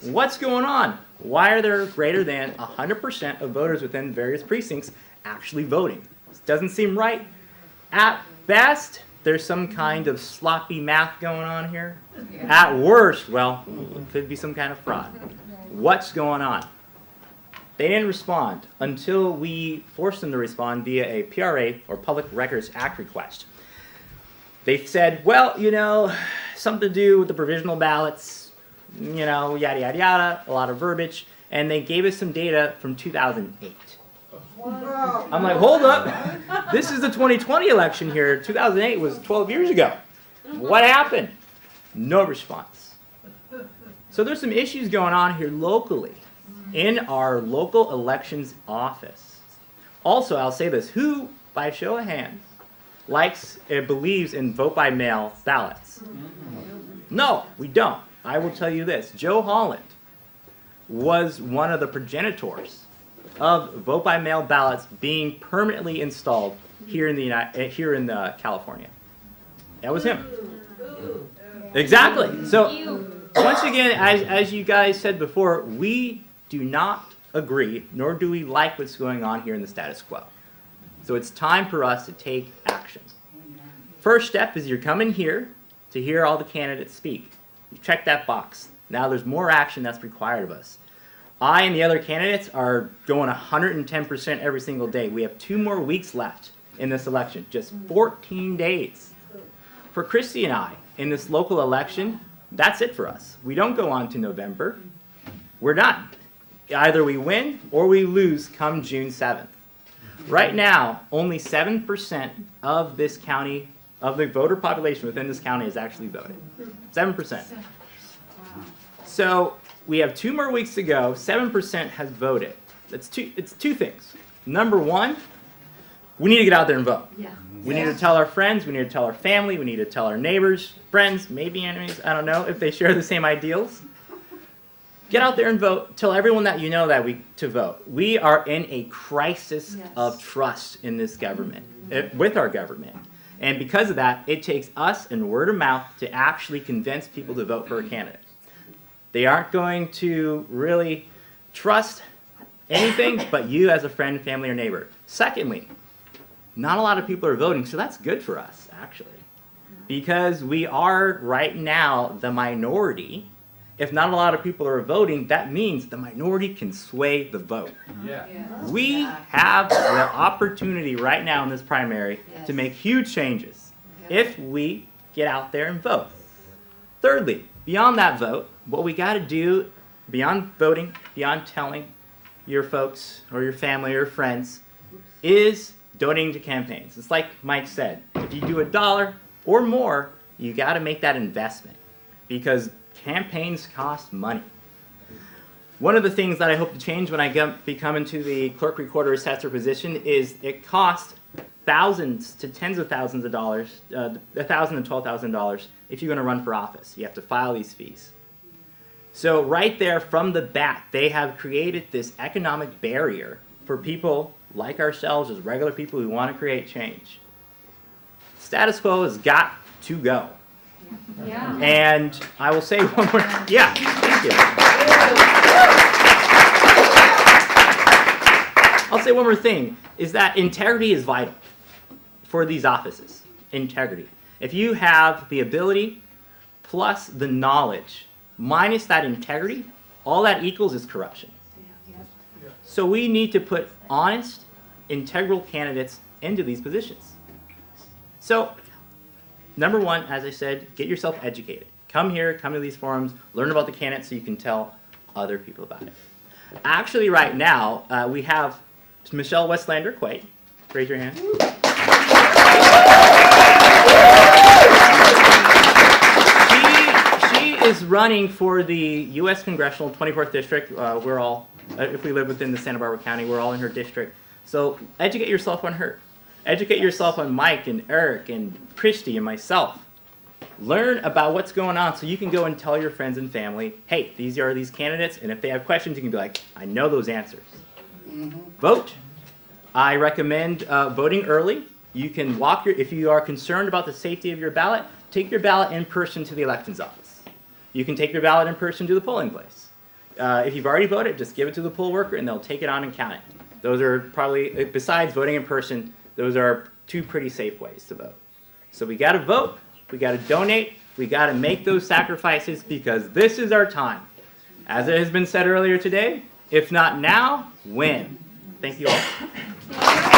What's going on? Why are there greater than 100% of voters within various precincts actually voting? This doesn't seem right. At best, there's some kind of sloppy math going on here. At worst, well, it could be some kind of fraud. What's going on? They didn't respond until we forced them to respond via a PRA, or Public Records Act request. They said, well, you know, something to do with the provisional ballots, you know, yada, yada, yada, a lot of verbiage, and they gave us some data from 2008. I'm like, hold up. This is the 2020 election here. 2008 was 12 years ago. What happened? No response. So there's some issues going on here locally in our local elections office. Also, I'll say this. Who, by show of hands, likes and believes in vote-by-mail ballots? No, we don't. I will tell you this. Joe Holland was one of the progenitors of vote-by-mail ballots being permanently installed here in California. That was him. Exactly. So once again, as you guys said before, we do not agree, nor do we like what's going on here in the status quo. So it's time for us to take action. First step is you're coming here to hear all the candidates speak. You check that box. Now there's more action that's required of us. I and the other candidates are going 110% every single day. We have 2 more weeks left in this election, just 14 days. For Christy and I, in this local election, that's it for us. We don't go on to November. We're done. Either we win or we lose come June 7th. Right now, only 7% of this county, of the voter population within this county has actually voted. 7%. So we have 2 more weeks to go. 7% has voted. It's two things. Number one, we need to get out there and vote. Yeah. We need to tell our friends, we need to tell our family, we need to tell our neighbors, friends, maybe enemies, I don't know, if they share the same ideals. Get out there and vote. Tell everyone that you know to vote. We are in a crisis of trust in this government, with our government. And because of that, it takes us and word of mouth to actually convince people to vote for a candidate. They aren't going to really trust anything but you as a friend, family, or neighbor. Secondly, not a lot of people are voting, so that's good for us, actually. Because we are, right now, the minority. If not a lot of people are voting, that means the minority can sway the vote. Yeah. We have the opportunity right now in this primary to make huge changes if we get out there and vote. Thirdly, beyond that vote, what we got to do, beyond voting, beyond telling your folks or your family or friends, is donating to campaigns. It's like Mike said, if you do $1 or more, you got to make that investment because campaigns cost money. One of the things that I hope to change when I become into the clerk, recorder, assessor position is it costs thousands to tens of thousands of dollars, $1,000 to $12,000 if you're going to run for office. You have to file these fees. So right there from the bat, they have created this economic barrier for people like ourselves as regular people who want to create change. Status quo has got to go. Yeah. And I will say one more. Yeah, thank you. I'll say one more thing, is that integrity is vital for these offices. Integrity. If you have the ability plus the knowledge minus that integrity, all that equals is corruption. So we need to put honest, integral candidates into these positions. So number one, as I said, get yourself educated. Come here, come to these forums, learn about the candidates so you can tell other people about it. Actually, right now, we have Michelle Westlander-Quaid. Raise your hand. She is running for the U.S. Congressional 24th District. We're all, if we live within the Santa Barbara County, we're all in her district. So educate yourself on her. Educate yourself on Mike and Eric and Christy and myself. Learn about what's going on so you can go and tell your friends and family, hey, these are these candidates, and if they have questions, you can be like, I know those answers. Vote. I recommend voting early. You can walk if you are concerned about the safety of your ballot, take your ballot in person to the elections office. You can take your ballot in person to the polling place. if you've already voted, just give it to the poll worker and they'll take it on and count it. Those are probably, besides voting in person, those are 2 pretty safe ways to vote. So we got to vote, we got to donate, we got to make those sacrifices because this is our time. As it has been said earlier today, if not now, when? Thank you all.